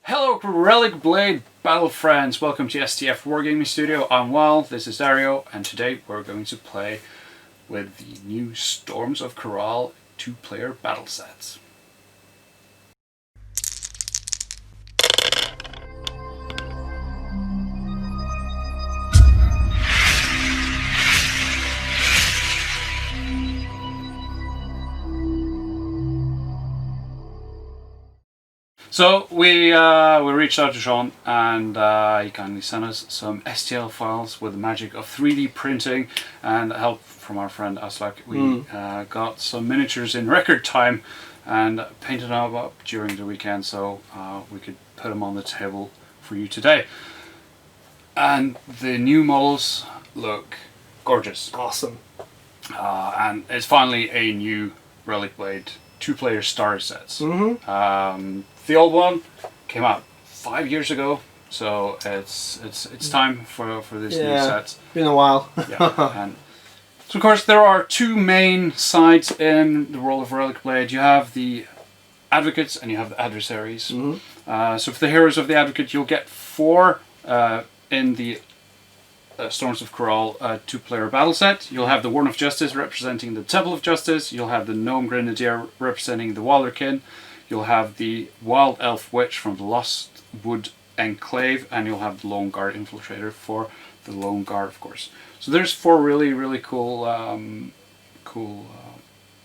Hello Relicblade battle friends, welcome to STF Wargaming Studio. I'm Well, this is Dario, and today we're going to play with the new Storms of Kural 2-player battle sets. So we reached out to Sean, and he kindly sent us some STL files with the magic of 3D printing and help from our friend Aslak. We got some miniatures in record time and painted them up during the weekend, so we could put them on the table for you today. And the new models look gorgeous. Awesome. And it's finally a new Relicblade 2-player starter sets. The old one came out 5 years ago, so it's time for this new set. Been a while. And so of course there are two main sides in the world of Relicblade. You have the advocates and you have the adversaries. So for the heroes of the advocate, you'll get 4 in the Storms of Kural 2-player battle set. You'll have the Warden of Justice representing the Temple of Justice. You'll have the Gnome Grenadier representing the Wilderkin. You'll have the Wild Elf Witch from the Lost Wood Enclave, and you'll have the Lone Guard Infiltrator for the Lone Guard, of course. So there's 4 really cool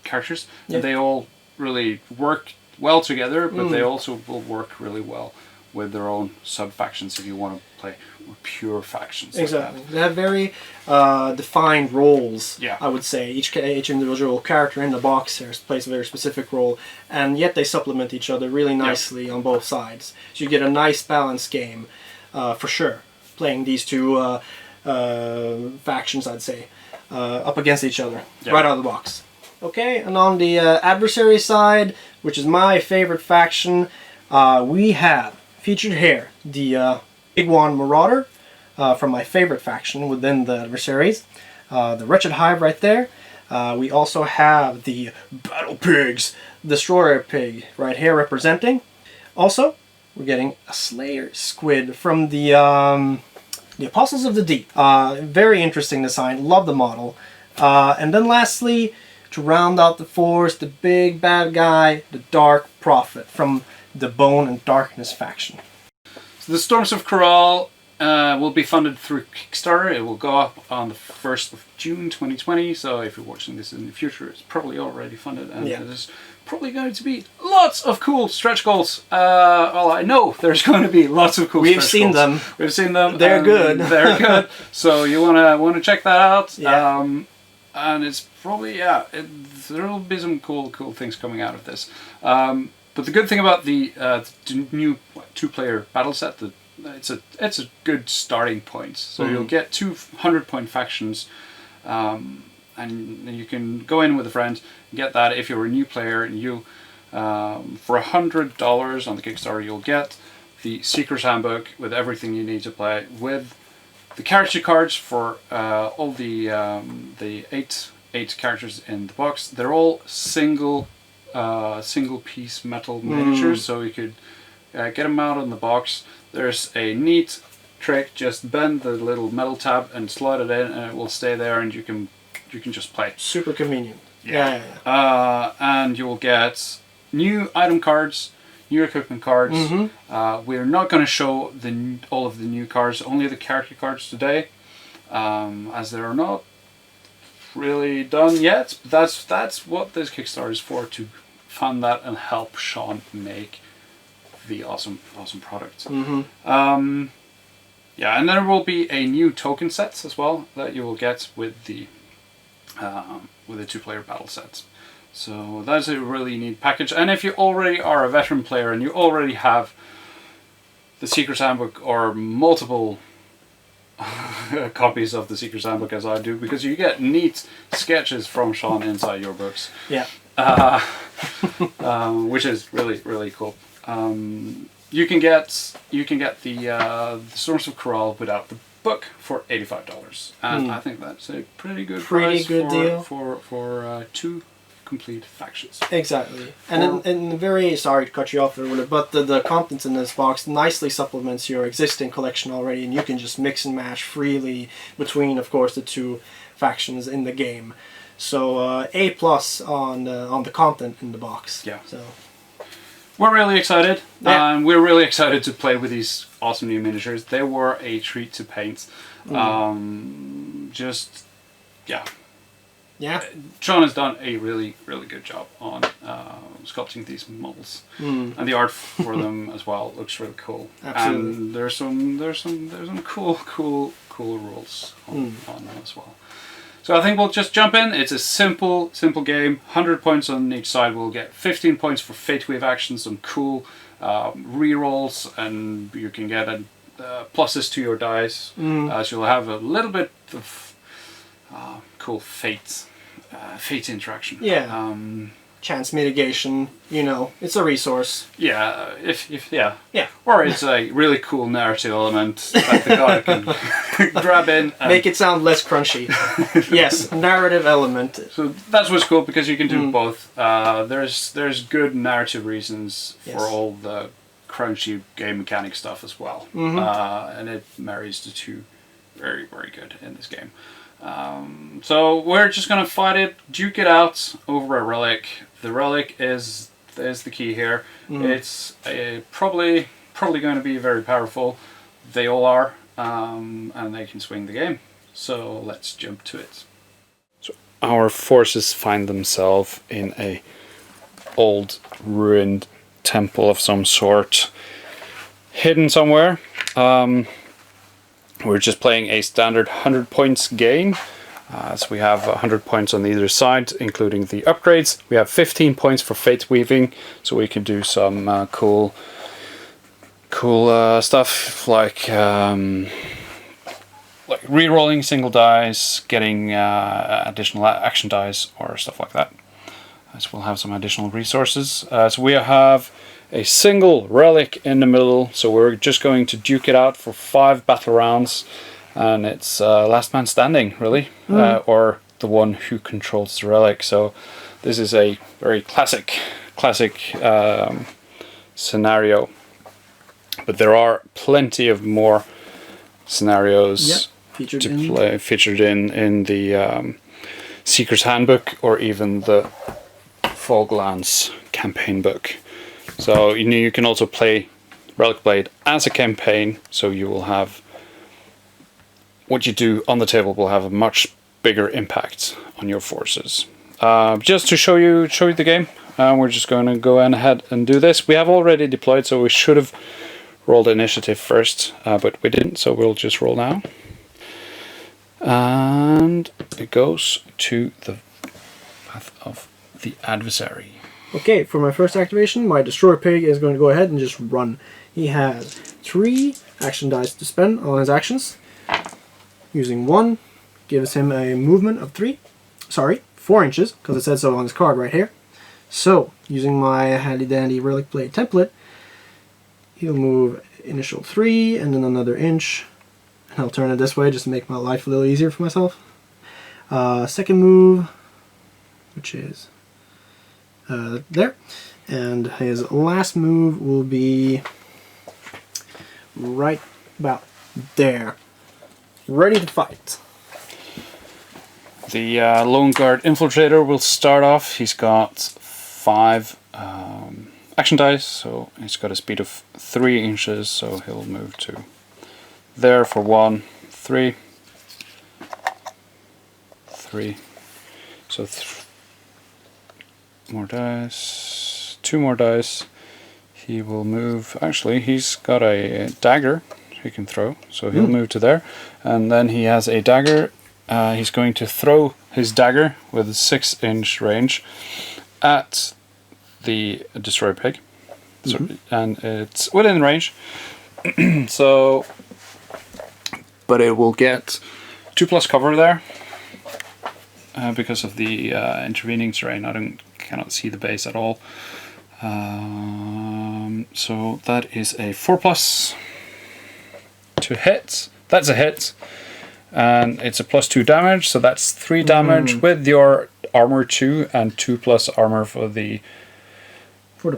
characters, and they all really work well together, but they also will work really well with their own sub-factions if you want to play more pure factions. Exactly. Like they have very defined roles, Yeah. I would say. Each individual character in the box here plays a very specific role, and yet they supplement each other really nicely on both sides. So you get a nice balanced game, for sure, playing these two factions, I'd say, up against each other, right out of the box. Okay, and on the adversary side, which is my favorite faction, we have featured here the Big One Marauder from my favorite faction within the adversaries, the Wretched Hive right there. We also have the Battle Pigs, Destroyer Pig right here representing. Also, we're getting a Slayer Squid from the Apostles of the Deep. Very interesting design, love the model. And then lastly, to round out the force, the big bad guy, the Dark Prophet from the Bone and Darkness faction. So the Storms of Kural will be funded through Kickstarter. It will go up on the 1st of June 2020, so if you're watching this in the future, it's probably already funded, and there's probably going to be lots of cool stretch goals. Well, I know there's going to be lots of cool stretch goals. We've seen them. They're good. They're good. So you wanna check that out. Yeah. And it's probably there will be some cool things coming out of this. But the good thing about the new 2-player battle set, it's a good starting point. So you'll get 200-point factions, and you can go in with a friend and get that. If you're a new player, and you for $100 on the Kickstarter, you'll get the Seeker's Handbook with everything you need to play, with the character cards for all the 8 characters in the box. They're all single piece metal miniatures, so you could get them out in the box. There's a neat trick: just bend the little metal tab and slide it in, and it will stay there, and you can just play. Super convenient. And you will get new item cards, new equipment cards. We're not going to show all of the new cards, only the character cards today, as they are not really done yet. But that's what this Kickstarter is for, to fund that and help Sean make the awesome product. And then there will be a new token sets as well that you will get with the 2-player battle sets. So that's a really neat package. And if you already are a veteran player and you already have the Seeker's Handbook or multiple copies of the Seeker's Handbook, as I do, because you get neat sketches from Sean inside your books. Which is really cool. You can get the Storms of Kural without the book for $85, and I think that's a pretty good price deal for 2 complete factions. Exactly. And very sorry to cut you off there, Willard, but the contents in this box nicely supplements your existing collection already, and you can just mix and match freely between, of course, the two factions in the game. So A+ on the content in the box. Yeah. So we're really excited. Yeah. We're really excited to play with these awesome new miniatures. They were a treat to paint. Just, yeah. Yeah. Sean has done a really, really good job on sculpting these models, and the art for them as well looks really cool. Absolutely. And there's some cool rules on them as well. So I think we'll just jump in. It's a simple game. 100 points on each side. We'll get 15 points for Fate Wave actions, some cool rerolls, and you can get pluses to your dice. So you'll have a little bit of cool fate interaction. Yeah. Chance mitigation, it's a resource. Yeah, Yeah. Or it's a really cool narrative element that the guy can grab in. And make it sound less crunchy. Yes, narrative element. So that's what's cool, because you can do both. There's good narrative reasons for all the crunchy game mechanic stuff as well, and it marries the two very, very good in this game. So we're just gonna fight it, duke it out over a relic. The relic is the key here. It's probably going to be very powerful. They all are, and they can swing the game. So let's jump to it. So our forces find themselves in a old ruined temple of some sort, hidden somewhere. We're just playing a standard 100 points game. So we have 100 points on either side, including the upgrades. We have 15 points for Fate Weaving, so we can do some cool stuff like re-rolling single dice, getting additional action dice, or stuff like that. So we'll have some additional resources. So we have a single relic in the middle, so we're just going to duke it out for 5 battle rounds, and it's last man standing, really, or the one who controls the relic. So this is a very classic scenario, but there are plenty of more scenarios featured in the Seeker's Handbook, or even the Foglands campaign book. So you can also play Relicblade as a campaign, so you will have what you do on the table will have a much bigger impact on your forces. Just to show you the game, we're just going to go ahead and do this. We have already deployed, so we should have rolled initiative first, but we didn't, so we'll just roll now. And it goes to the path of the adversary. Okay, for my first activation, my Destroyer Pig is going to go ahead and just run. He has 3 action dice to spend on his actions. Using 1 gives him a movement of 4 inches, because it said so on his card right here. So, using my handy dandy Relicblade template, he'll move initial 3 and then another inch. And I'll turn it this way just to make my life a little easier for myself. Second move, which is there, and his last move will be right about there, ready to fight. The Lone Guard Infiltrator will start off. He's got 5 action dice, so he's got a speed of 3 inches, so he'll move to there for 1, 3, 3, so more dice, 2 more dice. He will move, actually he's got a dagger he can throw, so he'll move to there, and then he has a dagger. He's going to throw his dagger with a 6-inch range at the Destroyer Pig, and it's within range. So, but it will get 2+ cover there because of the intervening terrain. I cannot see the base at all. So that is a 4+ to hit. That's a hit. And it's a +2 damage, so that's 3 damage with your armor 2 and 2+ armor for the for the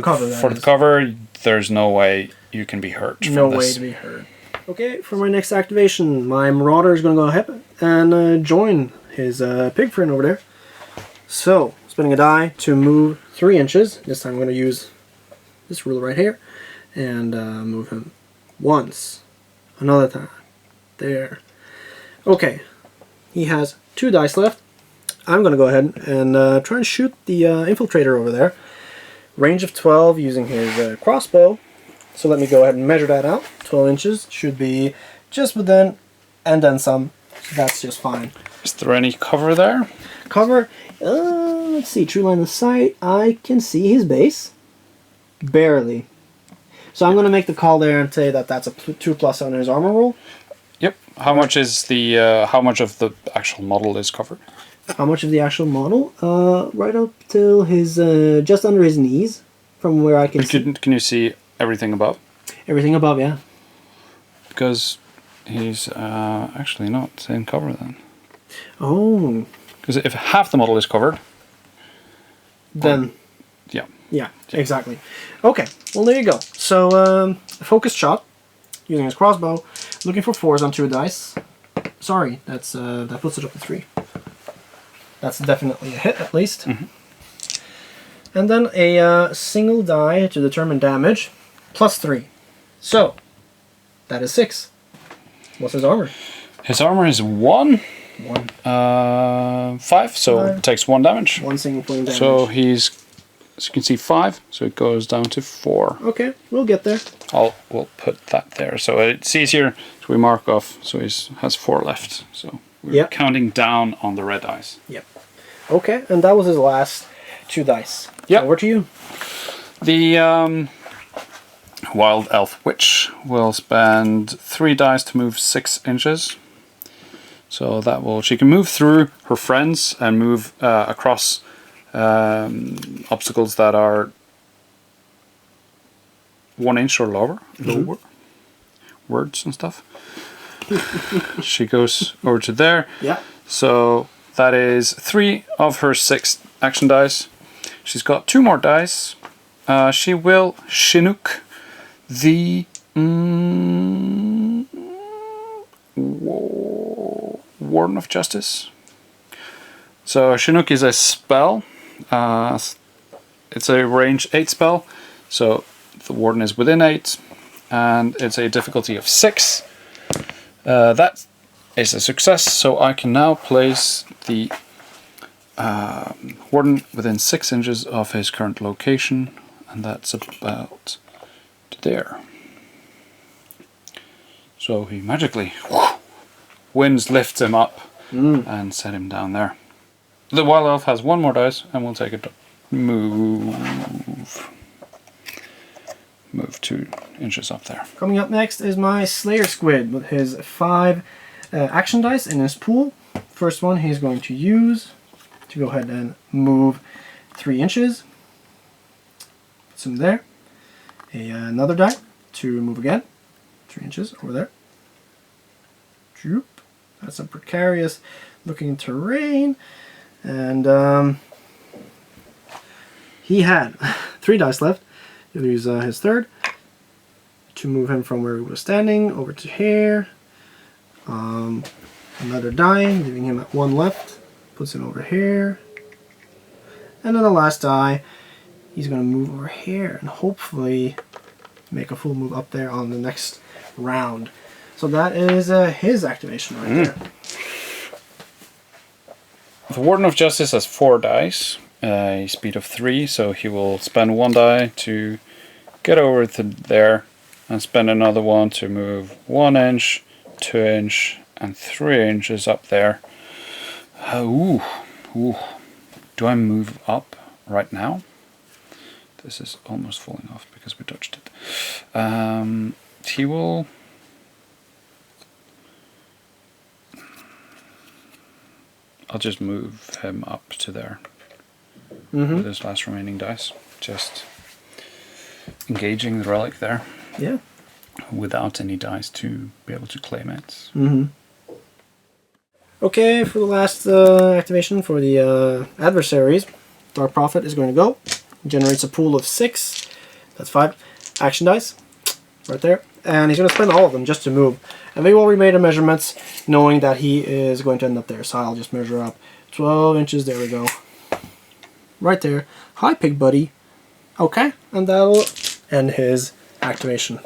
cover. For the cover, there's no way you can be hurt. No from way this. to be hurt. Okay, for my next activation, my Marauder is going to go ahead and join his pig friend over there. So, spending a die to move 3 inches. This time I'm going to use this ruler right here and move him once, another time, there. Okay, he has 2 dice left. I'm going to go ahead and try and shoot the infiltrator over there. Range of 12 using his crossbow. So let me go ahead and measure that out. 12 inches should be just within, and then some. So that's just fine. Is there any cover there? Cover, let's see, true line of sight. I can see his base. Barely. So I'm going to make the call there and say that that's a 2+ on his armor roll. Yep. How much is the how much of the actual model is covered? How much of the actual model? Right up till his just under his knees, from where I can see. Can you see everything above? Everything above, yeah. Because he's actually not in cover then. Oh. Because if half the model is covered, then. Yeah. Yeah, exactly. Okay, well there you go. So, a focused shot, using his crossbow, looking for 4s on 2 dice. Sorry, that's that puts it up to 3. That's definitely a hit, at least. Mm-hmm. And then a single die to determine damage, +3. So, that is 6. What's his armor? His armor is 1. 5, so 5. it takes 1 damage. 1 single point damage. So he's, as you can see, 5, so it goes down to 4. Okay, we'll get there. We'll put that there, so it's easier. So we mark off. So he has 4 left. So we're counting down on the red dice. Yep. Okay, and that was his last 2 dice. Yep. Over to you. The Wild Elf Witch will spend 3 dice to move 6 inches. So that will, she can move through her friends and move across obstacles that are 1 inch or lower. Words and stuff. She goes over to there. Yeah. So that is 3 of her 6 action dice. She's got 2 more dice. She will Chinook the Warden of Justice. So Chinook is a spell. It's a range 8 spell. So the Warden is within 8. And it's a difficulty of 6. That is a success, so I can now place the Warden within 6 inches of his current location, and that's about there. So he magically, winds lift him up and set him down there. The Wild Elf has 1 more dice, and we'll take it. Move 2 inches up there. Coming up next is my Slayer Squid with his 5 action dice in his pool. First one he's going to use to go ahead and move 3 inches. Puts him there. Another die to move again. 3 inches over there. Droop. That's some precarious looking terrain. And he had 3 dice left. He'll use his 3rd to move him from where he was standing over to here. Another die, leaving him at 1 left. Puts him over here. And then the last die, he's going to move over here and hopefully make a full move up there on the next round. So that is his activation right there. The Warden of Justice has 4 dice, a speed of 3, so he will spend 1 die to get over to there and spend another 1 to move 1 inch, 2 inch, and 3 inches up there. Do I move up right now? This is almost falling off because we touched it. He will... I'll just move him up to there with his last remaining dice. Just engaging the relic there. Yeah. Without any dice to be able to claim it. Okay, for the last activation for the adversaries, Dark Prophet is going to go. Generates a pool of 6. That's 5 action dice. Right there. And he's going to spend all of them just to move. And we've already made our measurements knowing that he is going to end up there. So I'll just measure up 12 inches. There we go. Right there. Hi, pig buddy. Okay. And that'll end his activation.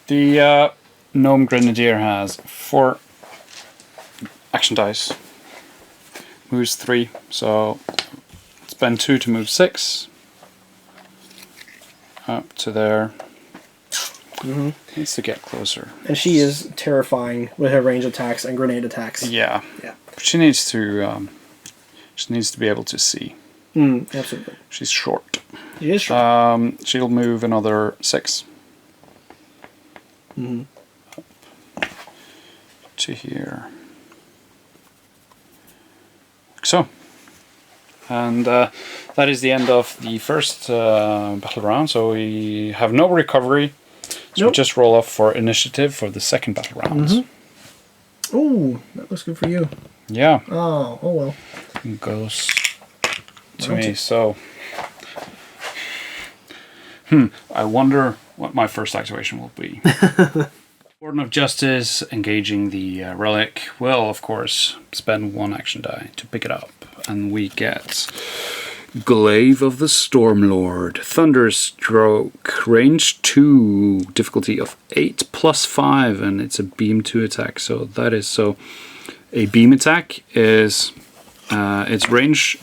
The Gnome Grenadier has 4 action dice. Moves 3. So spend 2 to move 6. Up to there. Needs to get closer. And she is terrifying with her range attacks and grenade attacks. Yeah. Yeah. She needs to be able to see. Absolutely. She's short. She is short. She'll move another 6. To here. Like so. And that is the end of the first battle round. So we have no recovery. So we just roll off for initiative for the second battle round. Oh, that looks good for you. Yeah. Oh well. It goes to me. So, I wonder what my first activation will be. Warden of Justice engaging the Relic will, of course, spend 1 action die to pick it up. And we get Glaive of the Stormlord, Thunderstroke, range 2, difficulty of 8 plus 5, and it's a beam 2 attack. So that is a beam attack is it's range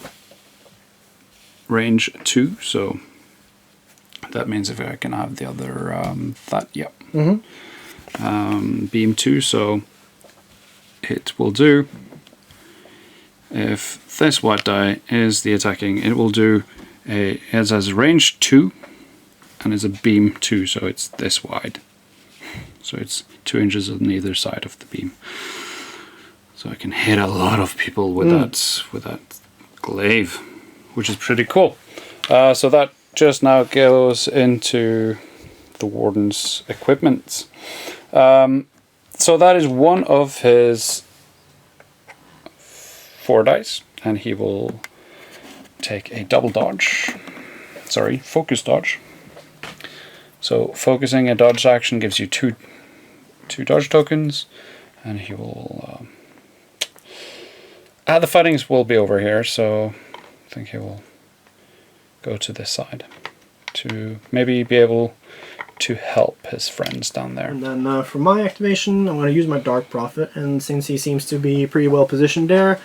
2. So that means if I can have the other beam 2. So it will do. If this white die is the attacking, it will do it has range 2 and it's a beam 2, so it's this wide. So it's 2 inches on either side of the beam. So I can hit a lot of people with that glaive, which is pretty cool. So that just now goes into the Warden's equipment. So that is one of his 4 dice, and he will take a double dodge. Sorry, focus dodge. So focusing a dodge action gives you two dodge tokens, and he will. The fightings will be over here, so I think he will go to this side to maybe be able to help his friends down there. And then for my activation, I'm going to use my Dark Prophet, and since he seems to be pretty well positioned there,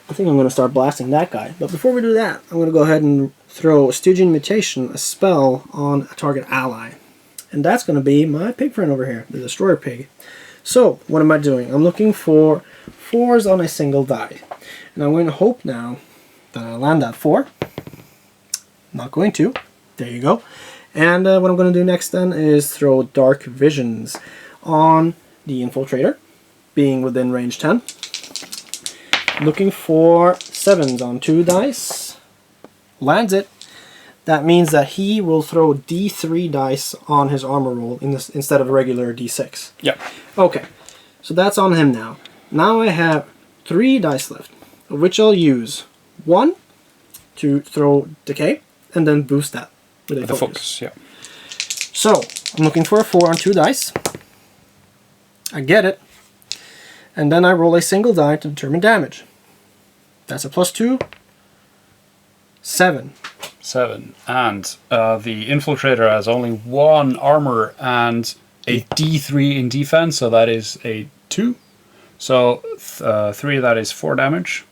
I think I'm going to start blasting that guy. But before we do that, I'm going to go ahead and throw Stygian Mutation, a spell, on a target ally. And that's going to be my pig friend over here, the Destroyer Pig. So, what am I doing? I'm looking for 4s on a single die. And I'm going to hope now that I land that 4. Not going to. There you go. And what I'm going to do next then is throw Dark Visions on the Infiltrator, being within range 10. Looking for 7s on 2 dice. Lands it. That means that he will throw D3 dice on his armor roll instead of a regular D6. Yep. Okay, so that's on him now. Now I have 3 dice left, of which I'll use 1 to throw Decay, and then boost that with a focus. Yeah. So, I'm looking for a 4 on 2 dice. I get it. And then I roll a single die to determine damage. That's a +2. 7. 7. And the Infiltrator has only 1 armor and a D3 in defense, so that is a 2. So 3 of that is 4 damage.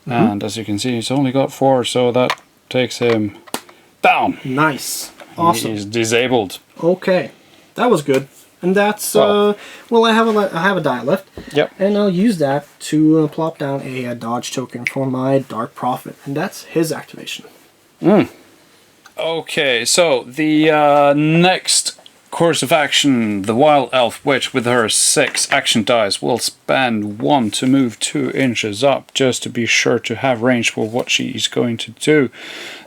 And as you can see, he's only got 4, so that takes him down. Nice. Awesome. He's disabled. Okay. That was good. And that's, well, I have a die left. Yep. And I'll use that to plop down a dodge token for my Dark Prophet. And that's his activation. Okay, so the next course of action, the Wild Elf Witch with her 6 action dice will spend 1 to move 2 inches up just to be sure to have range for what she's going to do.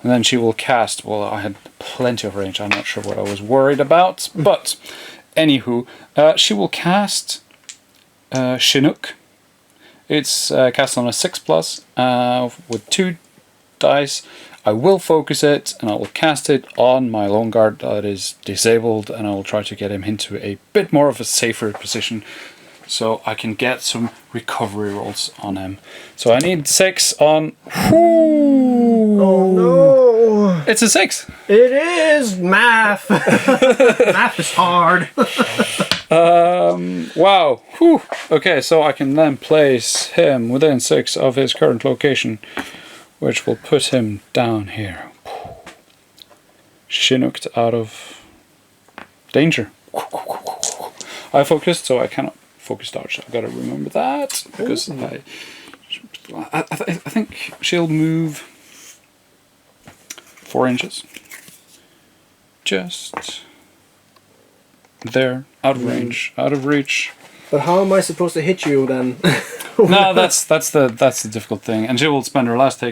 And then she will cast, well, I had plenty of range, I'm not sure what I was worried about, but anywho, she will cast Chinook It's cast on a 6+ with 2 dice. I will focus it and I will cast it on my Lone Guard that is disabled, and I will try to get him into a bit more of a safer position so I can get some recovery rolls on him. So I need 6 on... Oh no! It's a 6! It is math! Math is hard. Wow. Whew. Okay, so I can then place him within 6 of his current location, which will put him down here. Chinooked out of danger. I focused, so I cannot focus dodge. I've got to remember that, because I think she'll move 4 inches. Just there, out of range, out of reach. But how am I supposed to hit you then? No, that's the difficult thing. And she will spend her last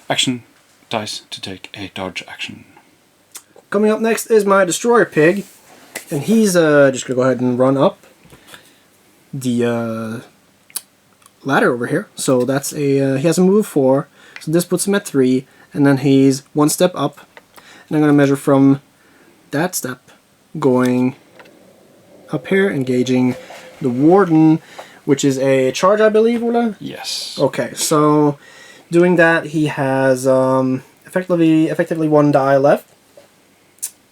action dice to take a dodge action. Coming up next is my Destroyer Pig, and he's just gonna go ahead and run up the ladder over here. So that's a he has a move of 4, so this puts him at 3, and then he's 1 step up, and I'm gonna measure from that step going up here, engaging the Warden, which is a charge, I believe, Ola? Yes. Okay, so doing that, he has effectively 1 die left.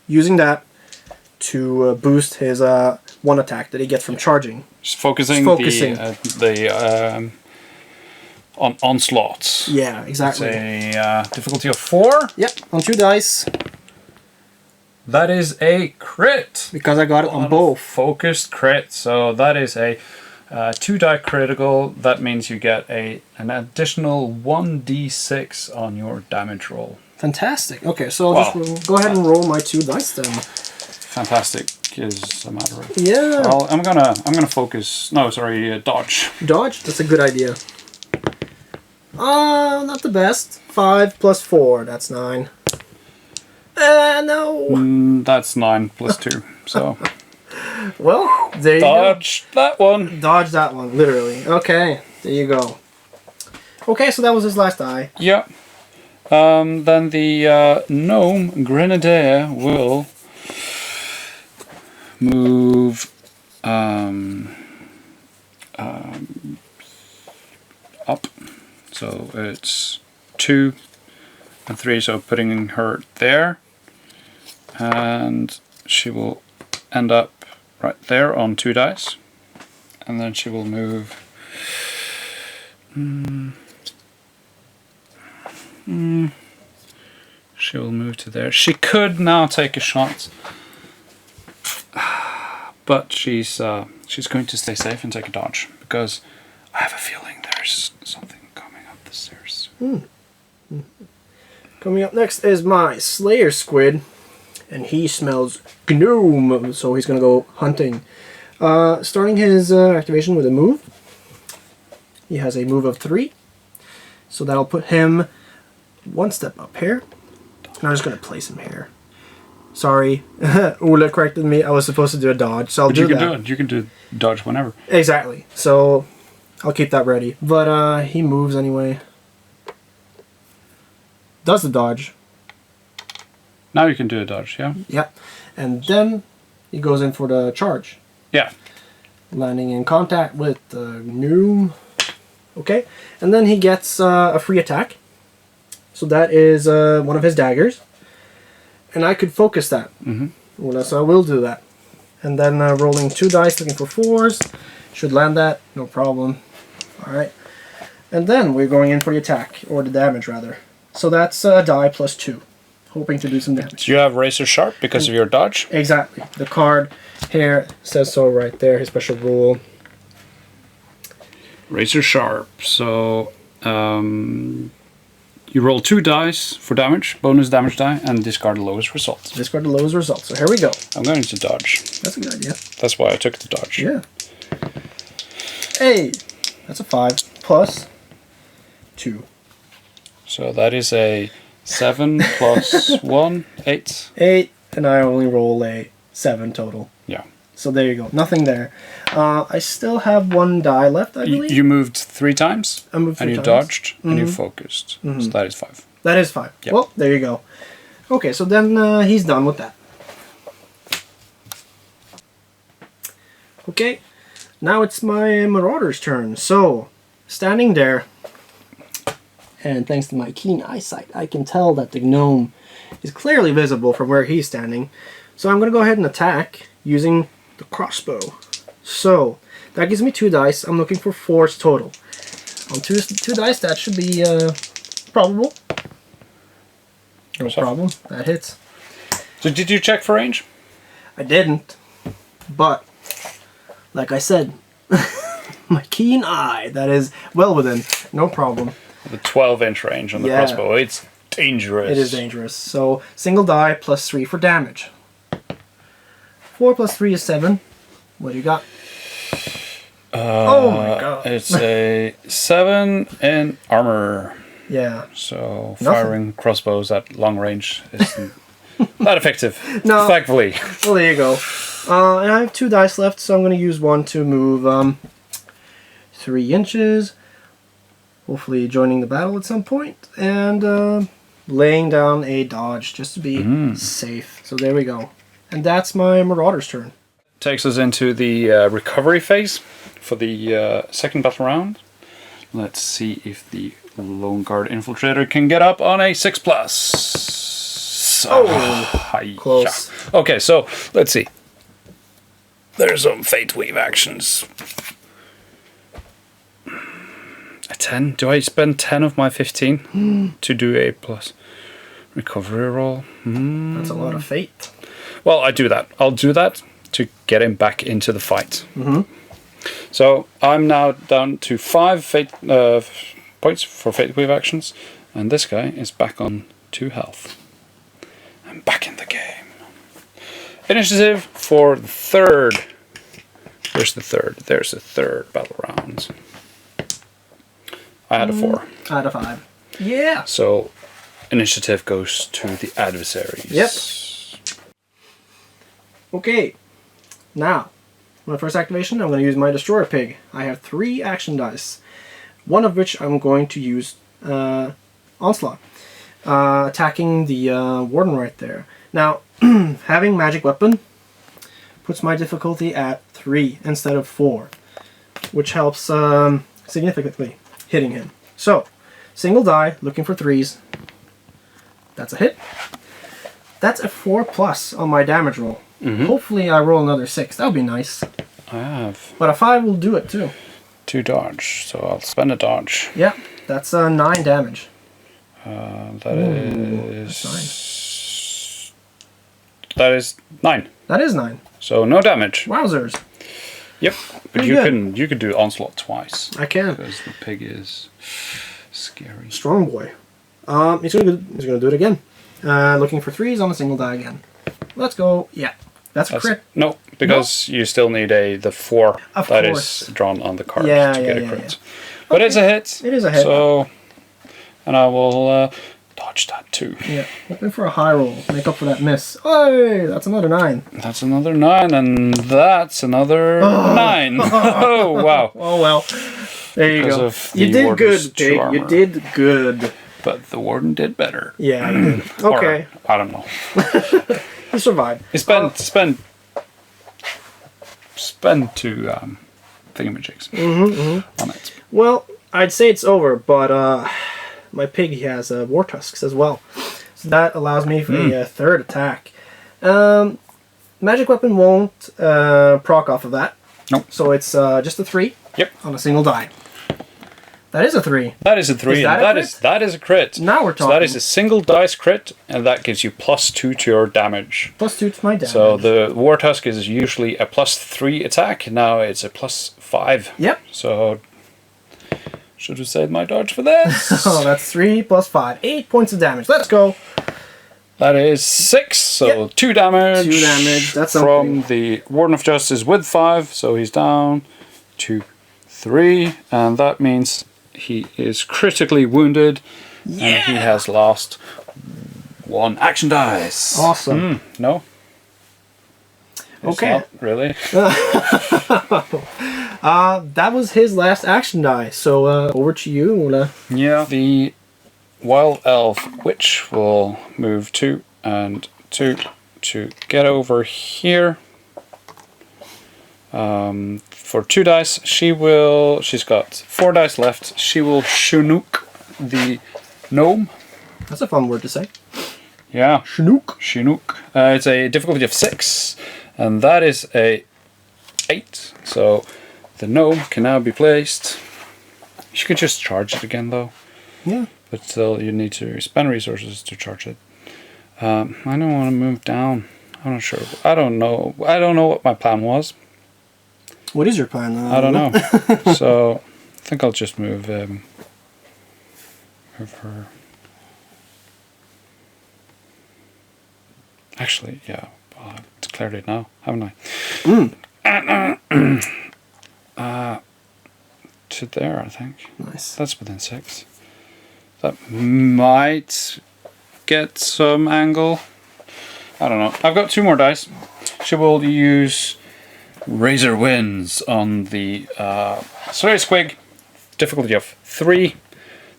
Using that to boost his 1 attack that he gets from charging. Just focusing. The on onslaughts. Yeah, exactly. It's a difficulty of 4. Yep, on 2 dice. That is a crit. Because I got it on both. Focused crit. So that is a 2-die critical. That means you get an additional 1d6 on your damage roll. Fantastic. Okay, so I'll just go ahead and roll my 2 dice then. Fantastic is a matter of... Yeah. Well, I'm gonna focus... No, sorry, dodge. Dodge? That's a good idea. Not the best. 5 plus 4, that's 9. No. That's 9 plus 2, so... Well, there you Dodge that one. Dodge that one, literally. Okay, there you go. Okay, so that was his last die. Yeah. Then the gnome grenadier will move up. So it's 2 and 3, so putting her there. And she will end up right there on 2 dice. And then she will move... She will move to there. She could now take a shot, but she's going to stay safe and take a dodge, because I have a feeling there's something coming up the stairs. Coming up next is my Slayer Squid, and he smells gnome, so he's gonna go hunting. Starting his activation with a move. He has a move of 3, so that'll put him 1 step up here. And I'm just going to place him here. Sorry, Ola corrected me. I was supposed to do a dodge, so I'll do that. You can do dodge whenever. Exactly. So I'll keep that ready. But he moves anyway. Does the dodge. Now you can do a dodge, yeah? Yeah. And then he goes in for the charge. Yeah. Landing in contact with the gnome. Okay. And then he gets a free attack. So that is one of his daggers. And I could focus that. Well, so I will do that. And then rolling 2 dice, looking for 4s. Should land that, no problem. Alright. And then we're going in for the attack, or the damage rather. So that's a die plus 2. Hoping to do some damage. Do you have Razor Sharp because of your dodge? Exactly. The card here says so right there, his special rule. Razor Sharp. So, you roll 2 dice for damage, bonus damage die, and discard the lowest result. Discard the lowest result. So here we go. I'm going to dodge. That's a good idea. That's why I took the dodge. Yeah. Hey, that's a 5 plus 2. So that is a 7 plus 1, 8. 8, and I only roll a 7 total. Yeah. So there you go. Nothing there. I still have 1 die left, I believe. You moved 3 times. I moved 3 and you times. dodged and you focused. So that is 5. That is 5. Yep. Well, there you go. Okay, so then he's done with that. Okay, now it's my Marauder's turn. So, standing there, and thanks to my keen eyesight, I can tell that the gnome is clearly visible from where he's standing. So I'm going to go ahead and attack using the crossbow. So, that gives me 2 dice. I'm looking for 4 total. On 2 dice, that should be probable. No problem. That hits. So did you check for range? I didn't, but like I said, my keen eye, that is well within, no problem. The 12-inch range on the crossbow, it's dangerous. It is dangerous. So single die plus 3 for damage. 4 plus 3 is 7. What do you got? Oh my god. It's a 7 in armor. Yeah. So firing crossbows at long range isn't that effective. No. Thankfully. Well, there you go. And I have 2 dice left, so I'm going to use 1 to move 3 inches. Hopefully joining the battle at some point. And laying down a dodge just to be safe. So there we go. And that's my Marauder's turn. Takes us into the recovery phase for the second battle round. Let's see if the Lone Guard Infiltrator can get up on a 6+. Oh, close. Okay, so let's see. There's some Fate Weave actions. A 10? Do I spend 10 of my 15 to do a plus recovery roll? That's a lot of fate. Well, I do that. I'll do that to get him back into the fight. So I'm now down to 5 fate points for Fate Weave actions, and this guy is back on 2 health. I'm back in the game. Initiative for the 3rd. Where's the 3rd? There's the 3rd battle round. I had a 4. I had a 5. Yeah. So initiative goes to the adversaries. Yep. Okay. Now, my first activation, I'm going to use my Destroyer Pig. I have 3 action dice, one of which I'm going to use Onslaught, attacking the Warden right there. Now, having Magic Weapon puts my difficulty at 3 instead of 4, which helps significantly hitting him. So, single die, looking for 3s. That's a hit. That's a 4+ on my damage roll. Hopefully I roll another 6. That would be nice. I have. But a 5 will do it too. 2 dodge, so I'll spend a dodge. Yeah, that's 9 damage. That is 9. That is 9. So no damage. Wowzers. Yep, but you could do onslaught twice. I can. Because the pig is scary. Strong boy. He's gonna do it again. Looking for 3s on a single die again. Let's go. Yeah, that's a crit. No, because you still need the 4 of that course. is drawn on the card to get a crit. But it's a hit. It is a hit. So, and I will dodge that too. Yeah, looking for a high roll. Make up for that miss. Hey, that's another 9. That's another 9, and that's another 9. Oh wow. Oh well. There you go. You did good, Pig. You did good. But the Warden did better. Yeah, he did. Okay. Or, I don't know. He survived. He spent 2 thingamajigs on it. Well, I'd say it's over, but my pig, he has War Tusks as well. So that allows me for a 3rd attack. Magic Weapon won't proc off of that. Nope. So it's just a 3 on a single die. That is a 3. That is a 3, and that is a crit. Now we're talking. So that is a single dice crit, and that gives you +2 to your damage. +2 to my damage. So the War Tusk is usually a +3 attack. Now it's a +5. Yep. So should have saved my dodge for this. Oh, that's 3 + 5. 8 points of damage. Let's go. That is 6. So 2 damage. 2 damage. That's from the Warden of Justice with 5. So he's down to 3, and that means he is critically wounded, and he has lost 1 action dice. Awesome. No? Okay. Not really. That was his last action die. So over to you, Ola. Yeah. The Wild Elf Witch will move 2 and 2 to get over here. For 2 dice, she's got 4 dice left. She will Chinook the gnome. That's a fun word to say. Yeah. Chinook. Chinook. It's a difficulty of 6, and that is a 8. So the gnome can now be placed. You could just charge it again, though. Yeah. But still, you need to spend resources to charge it. I don't want to move down. I'm not sure. I don't know. I don't know what my plan was. What is your plan? I don't know. So I think I'll just move her. Actually, yeah, I've declared it now, haven't I? To there, I think. Nice. That's within 6. That might get some angle. I don't know. I've got 2 more dice. She will use Razor Winds on the Slayer Squig. Difficulty of 3.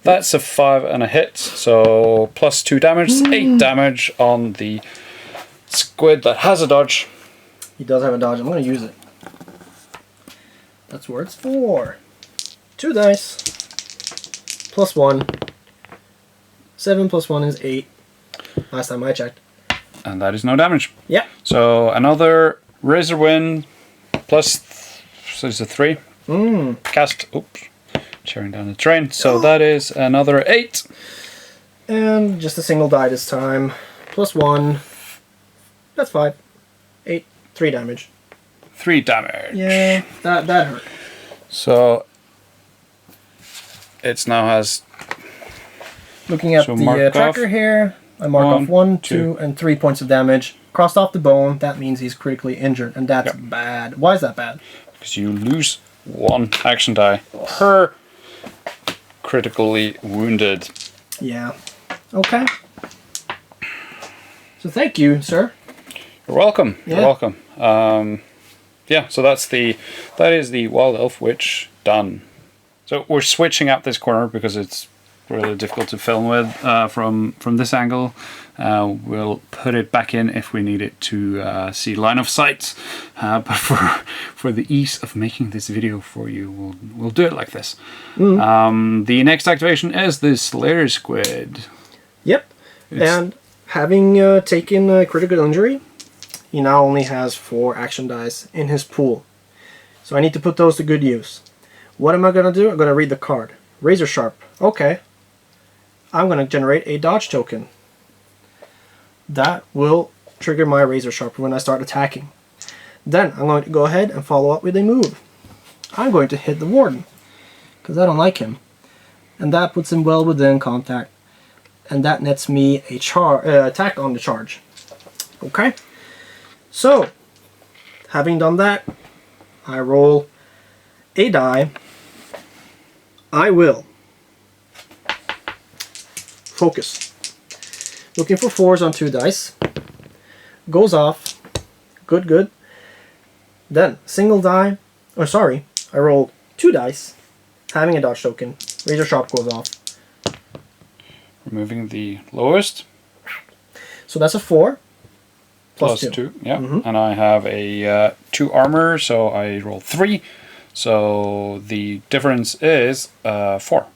That's a 5 and a hit. So plus 2 damage. 8 damage on the squid that has a dodge. He does have a dodge. I'm going to use it. That's where it's for. 2 dice. Plus 1. 7 plus 1 is 8. Last time I checked. And that is no damage. Yeah. So another Razor Wind plus, so it's a 3. Cast, oops, tearing down the train. So that is another 8. And just a single die this time. Plus 1. That's 5. 8. 3 damage. 3 damage. Yeah, that hurt. So it now has. Looking at So the mark tracker off here, I mark off 1, 1, 2, and 3 points of damage. Crossed off the bone, that means he's critically injured, and that's bad. Why is that bad? Because you lose 1 action die per critically wounded. Yeah. Okay. So thank you, sir. You're welcome. Yeah. You're welcome. Yeah. So that is the Wild Elf Witch done. So we're switching out this corner because it's really difficult to film with from this angle. We'll put it back in if we need it to see line of sight. But for the ease of making this video for you, we'll do it like this. The next activation is the Slayer Squid. Yep. And having taken a critical injury, he now only has 4 action dice in his pool. So I need to put those to good use. What am I going to do? I'm going to read the card. Razor Sharp. Okay. I'm going to generate a dodge token. That will trigger my Razor Sharp when I start attacking. Then I'm going to go ahead and follow up with a move. I'm going to hit the Warden, because I don't like him. And that puts him well within contact. And that nets me a attack on the charge. Okay? So, having done that, I roll a die. I will focus. Looking for 4s on 2 dice. Goes off. Good, good. Then, single die. Oh, sorry. I rolled 2 dice. Having a dodge token. Razor Sharp goes off. Removing the lowest. So that's a 4. Plus 2. Yeah. And I have a 2 armor, so I roll 3. So the difference is 4.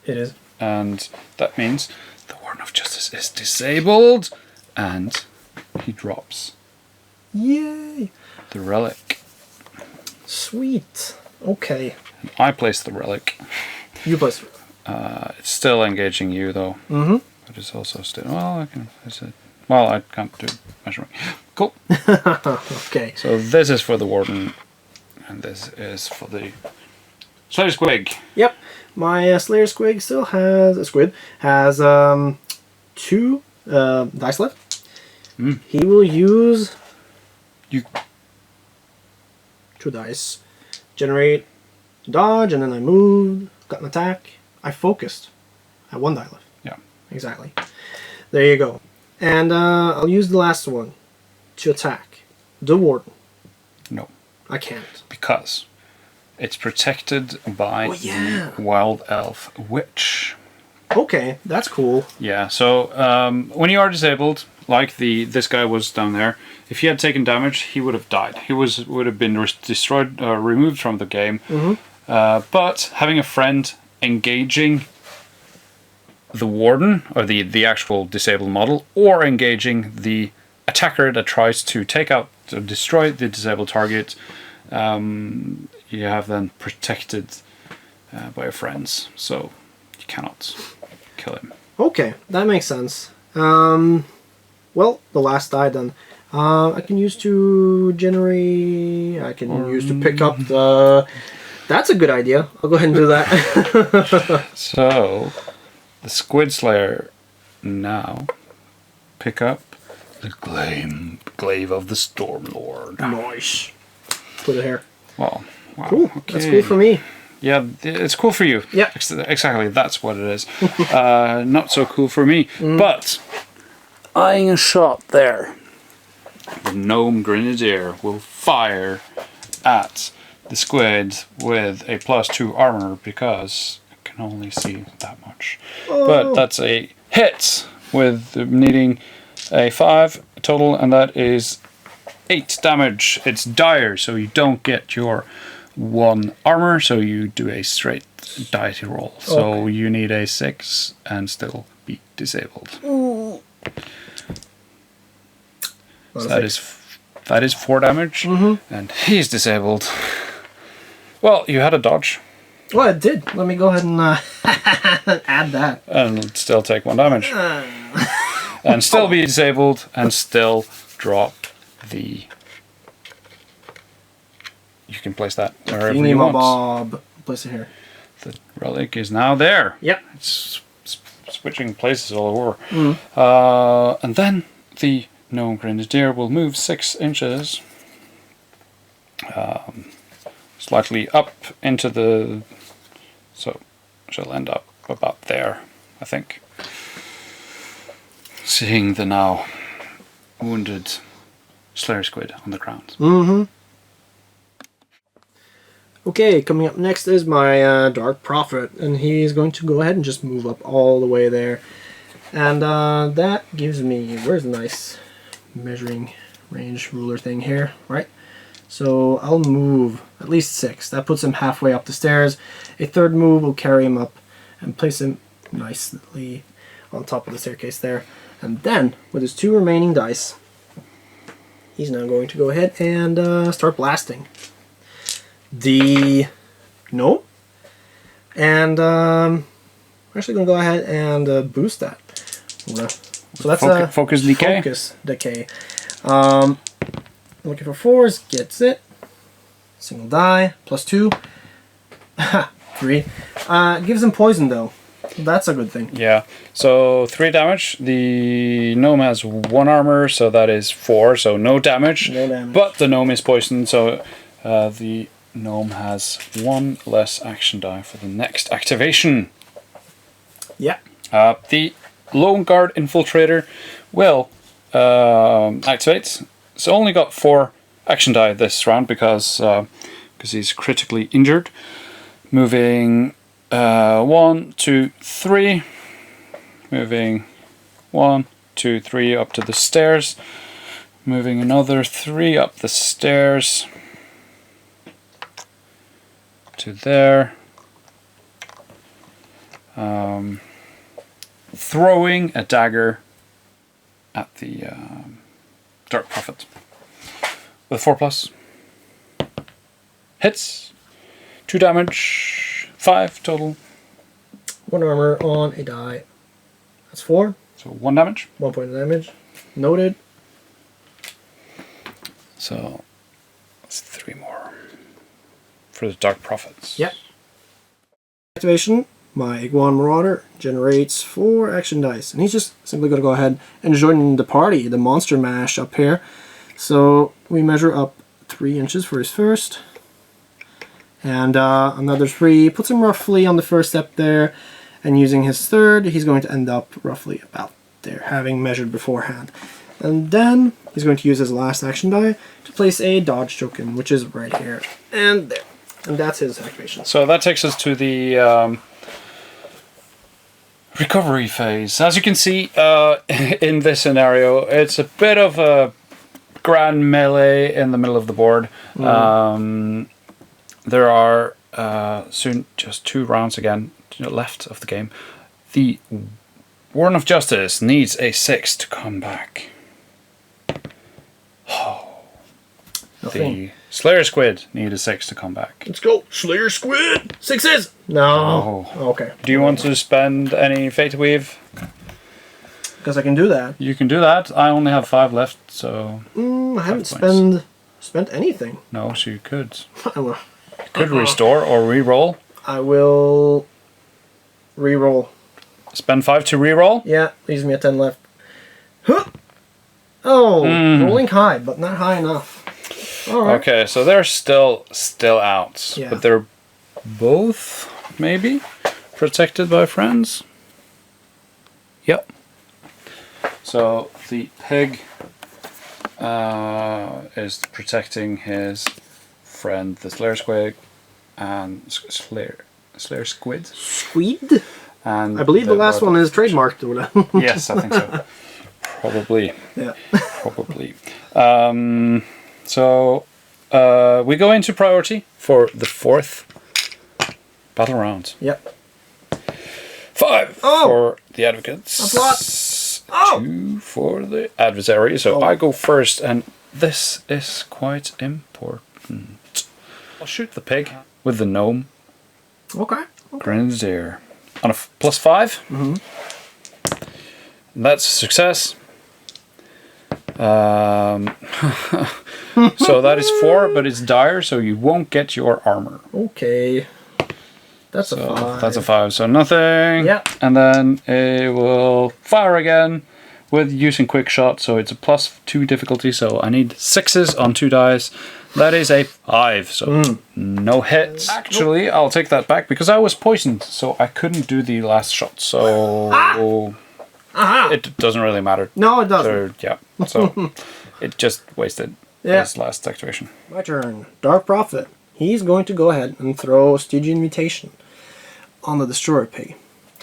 It is. And that means the Warden of Justice is disabled, and he drops. Yay! The Relic. Sweet. Okay. And I place the Relic. You place it. It's still engaging you, though. Mm-hmm. But it's also still... Well, I can... Well, I can't do measuring. Cool. Okay. So this is for the Warden, and this is for the Slayer Squig. Yep. My Slayer Squig still has... Squid has 2 dice left. He will use... 2 dice. Generate dodge, and then I moved, got an attack. I focused. I had 1 die left. Yeah. Exactly. There you go. And I'll use the last one to attack. The Warden. No. I can't. Because it's protected by the Wild Elf Witch. Okay, that's cool. Yeah, so when you are disabled, like this guy was down there, if he had taken damage, he would have died. He would have been destroyed, removed from the game. But having a friend engaging the Warden, or the actual disabled model, or engaging the attacker that tries to destroy the disabled target, you have then protected by your friends, so you cannot kill him. Okay, that makes sense. Well, the last die then. I can use to generate... I can use to pick up the... That's a good idea. I'll go ahead and do that. So, the Squid Slayer now pick up the Glaive of the Stormlord. Nice. Put it here. Wow. Cool. Okay. That's cool for me. Yeah, it's cool for you. Yeah. Exactly, that's what it is. Not so cool for me. But, eyeing a shot there, the Gnome Grenadier will fire at the squid with a +2 armor because I can only see that much. But that's a hit with needing a 5 total, and that is 8 damage. It's dire, so you don't get your 1 armor, so you do a straight deity roll. So you need a 6 and still be disabled. So that is 4 damage, and he's disabled. Well, you had a dodge. Well, it did. Let me go ahead and add that. And still take 1 damage. And still be disabled, and still drop the... You can place that wherever you want. Bob. Place it here. The relic is now there. Yep. It's switching places all over. And then the Gnome Grenadier will move 6 inches. Slightly up into the... So she'll end up about there, I think. Seeing the now wounded Slayer Squid on the ground. Okay, coming up next is my Dark Prophet, and he's going to go ahead and just move up all the way there. And that gives me... Where's the nice measuring range ruler thing here, right? So I'll move at least 6. That puts him halfway up the stairs. A third move will carry him up and place him nicely on top of the staircase there. And then, with his 2 remaining dice, he's now going to go ahead and start blasting the gnome. And I'm actually going to go ahead and boost that. So that's Focus Decay. Focus Decay. Looking for 4s, gets it. Single die, +2. 3. Gives him poison though. That's a good thing. Yeah. So 3 damage. The gnome has 1 armor, so that is 4. So no damage. No damage. But the gnome is poisoned, so the gnome has 1 less action die for the next activation. Yeah. The Lone Guard Infiltrator will activate. It's only got 4 action die this round because he's critically injured. Moving 1, 2, 3. Moving 1, 2, 3 up to the stairs. Moving another 3 up the stairs to there. Throwing a dagger at the Dark Prophet with 4+. Hits. 2 damage. 5 total. 1 armor on a die. That's 4. So 1 damage. 1 point of damage. Noted. So that's 3 more for the Dark Prophets. Yep. Activation. My Iguan Marauder generates 4 action dice. And he's just simply going to go ahead and join the party, the Monster Mash up here. So we measure up 3 inches for his first. And another 3 puts him roughly on the first step there. And using his third, he's going to end up roughly about there, having measured beforehand. And then he's going to use his last action die to place a dodge token, which is right here and there. And that's his activation. So that takes us to the recovery phase. As you can see in this scenario, it's a bit of a grand melee in the middle of the board. There are soon just 2 rounds again left of the game. The Warden of Justice needs a 6 to come back. Nothing. The Slayer Squid need a 6 to come back. Let's go, Slayer Squid! 6s! No. Oh. Okay. Do you want to spend any Fate Weave? Because I can do that. You can do that. I only have 5 left, so... I haven't 5 points. spent anything. No, so you could. I will. You could restore or re-roll. I will re-roll. Spend 5 to re-roll. Yeah, leaves me a 10 left. Huh! Oh, rolling high, but not high enough. Alright. Okay, so they're still out. Yeah. But they're both, maybe, protected by friends. Yep. So the pig is protecting his friend, the Slayer Squid, and Slayer Squid. Squid? And I believe the last one is trademarked or whatever. Yes, I think so. Probably. Yeah. Probably. So we go into priority for the 4th battle round. Yep. 5 for the advocates. That's a lot. 2 for the adversary. So I go first, and this is quite important. I'll shoot the pig with the gnome. Okay. Grenadier. On a +5. That's a success. So that is 4, but it's dire, so you won't get your armor. Okay. That's a 5. That's a 5, so nothing. Yeah. And then it will fire again with using quick shot, so it's a +2 difficulty, so I need 6s on 2 dice. That is a 5, so no hits. Actually, I'll take that back because I was poisoned, so I couldn't do the last shot, so it doesn't really matter. No, it doesn't. Yeah, so it just wasted his last activation. My turn. Dark Prophet. He's going to go ahead and throw Stygian Mutation on the Destroyer Pig.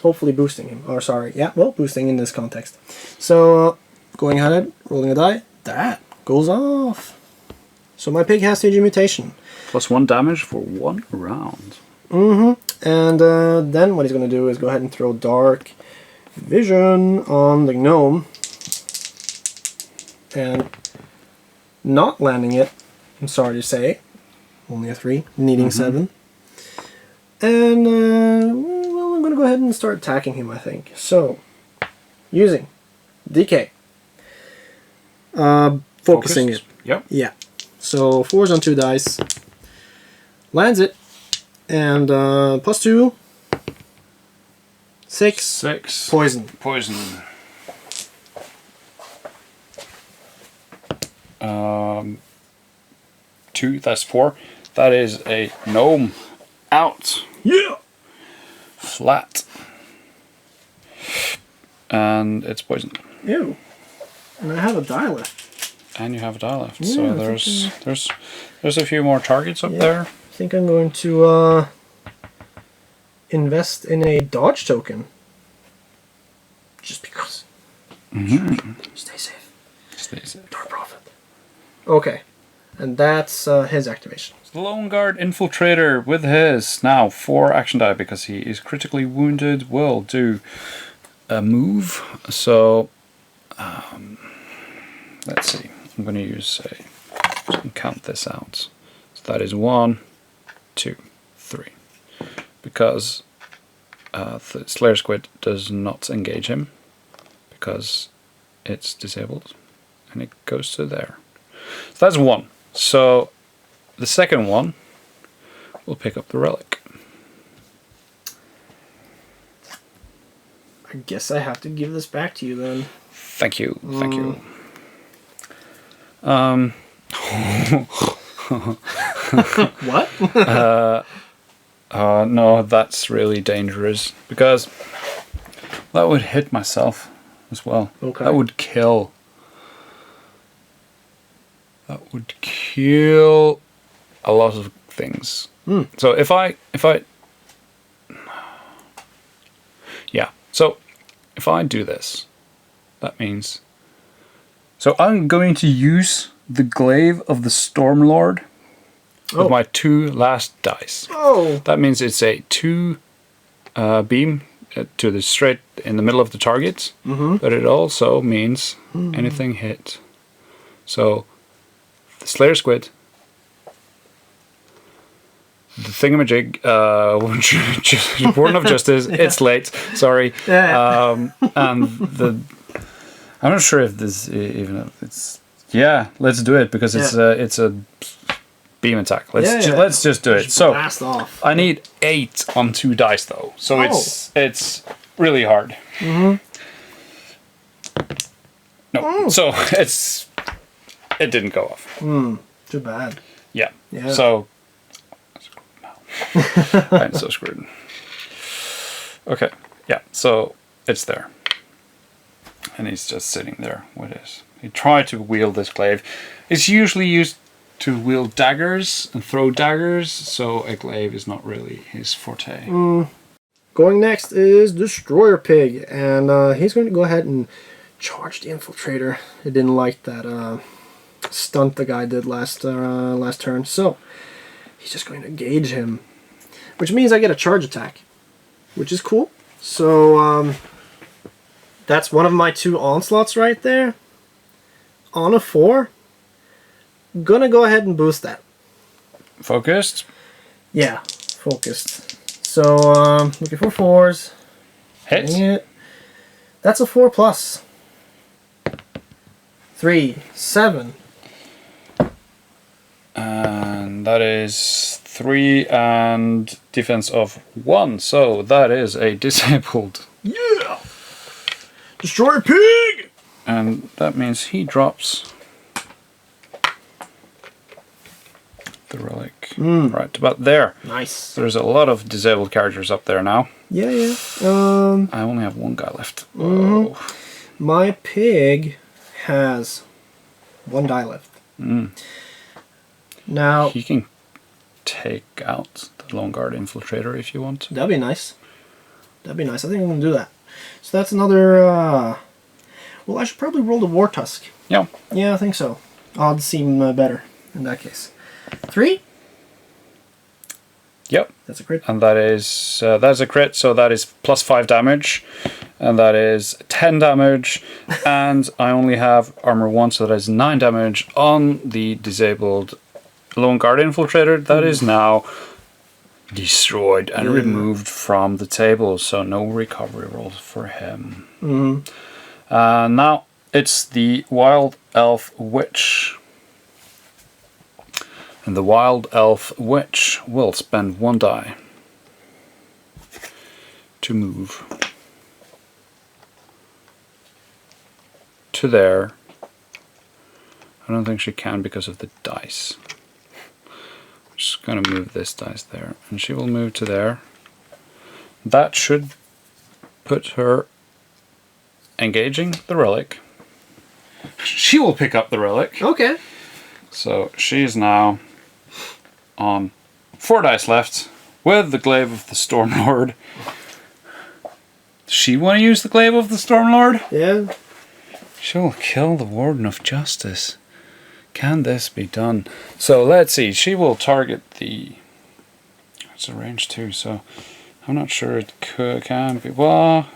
Hopefully boosting him. Or sorry, yeah, well, boosting in this context. So, going ahead, rolling a die. That goes off. So my pig has Stygian Mutation. +1 damage for 1 round. And then what he's going to do is go ahead and throw Dark Vision on the gnome. And not landing it, I'm sorry to say. Only a 3, needing 7. And, well, I'm going to go ahead and start attacking him, I think. So, using DK. Focusing it. Yep. Yeah. So, 4s on 2 dice. Lands it. And, +2. 6. 6. Poison. Poison. 2, that's 4. That is a gnome. Out. Yeah! Flat. And it's poisoned. Ew. And I have a die left. And you have a die left. Yeah, So there's a few more targets up there. I think I'm going to invest in a dodge token. Just because. Stay safe. Stay safe. Dark Prophet. Okay. And that's his activation. The Lone Guard Infiltrator with his now 4 action die because he is critically wounded will do a move. So let's see. I'm going to use count this out. So that is 1, 2, 3. Because the Slayer Squid does not engage him because it's disabled, and it goes to there. So that's 1. So the second one will pick up the relic. I guess I have to give this back to you then. Thank you. Thank you. What? No, that's really dangerous because that would hit myself as well. Okay. That would kill. That would kill a lot of things. So if I so if I do this, that means, so I'm going to use the glaive of the Stormlord with my 2 last dice. Oh. That means it's a 2 beam to the straight in the middle of the target, but it also means anything hit. So the Slayer Squid, the thingamajig, Warden of Justice, it's late, sorry. And I'm not sure if this even it's let's do it because it's a beam attack. Let's just do it. So blast off. I need 8 on 2 dice though, so it's really hard. No, so it didn't go off. Too bad. Yeah. Yeah. So I'm so screwed. Okay. Yeah. So it's there. And he's just sitting there with it. He tried to wield this glaive. It's usually used to wield daggers and throw daggers, so a glaive is not really his forte. Going next is Destroyer Pig, and he's going to go ahead and charge the Infiltrator. He didn't like that stunt the guy did last turn, so he's just going to engage him, which means I get a charge attack, which is cool. So that's one of my 2 onslaughts right there. On a 4, gonna go ahead and boost that. Focused? Yeah, focused. So looking for 4s. Hit. Dang it. That's a 4+. 3, 7. And that is 3 and defense of 1. So that is a disabled. Yeah! Destroyer Pig! And that means he drops the relic right about there. Nice. There's a lot of disabled characters up there now. Yeah. I only have 1 guy left. My pig has 1 die left. Now He can take out the Lone Guard Infiltrator if you want. that'd be nice. I think I'm gonna do that. So that's another. Well, I should probably roll the War Tusk. Yeah. Yeah, I think so. Odds seem better in that case. 3. Yep. That's a crit. And that's a crit, so that is +5 damage. And that is 10 damage. And I only have armor 1, so that is 9 damage on the disabled Lone Guard Infiltrator. That is now destroyed and removed from the table, so no recovery rolls for him. Now it's the Wild Elf Witch. And the Wild Elf Witch will spend 1 die to move to there. I don't think she can because of the dice. I'm just going to move this dice there. And she will move to there. That should put her engaging the relic. She will pick up the relic. Okay. So she's now on 4 dice left with the Glaive of the Stormlord. Does she want to use the Glaive of the Stormlord? Yeah. She'll kill the Warden of Justice. Can this be done? So let's see. She will target the... It's a range 2, so I'm not sure it can be. Well,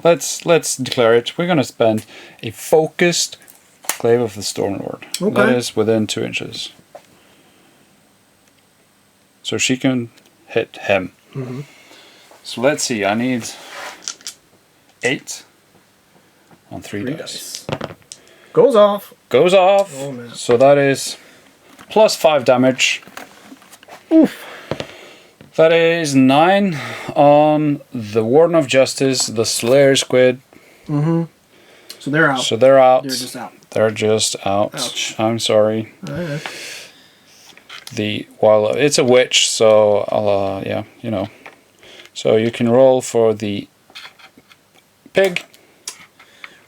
let's declare it. We're going to spend a focused Glaive of the Stormlord. Okay. That is within 2 inches. So she can hit him. So let's see. I need 8 on 3 dice. Goes off. Goes off. Oh, man. So that is +5 damage. Oof. That is 9 on the Warden of Justice, the Slayer Squid. So they're out. So they're out. They're just out. They're just out. Ouch. I'm sorry. Alright. It's a witch, so I'll, yeah, you know. So you can roll for the pig.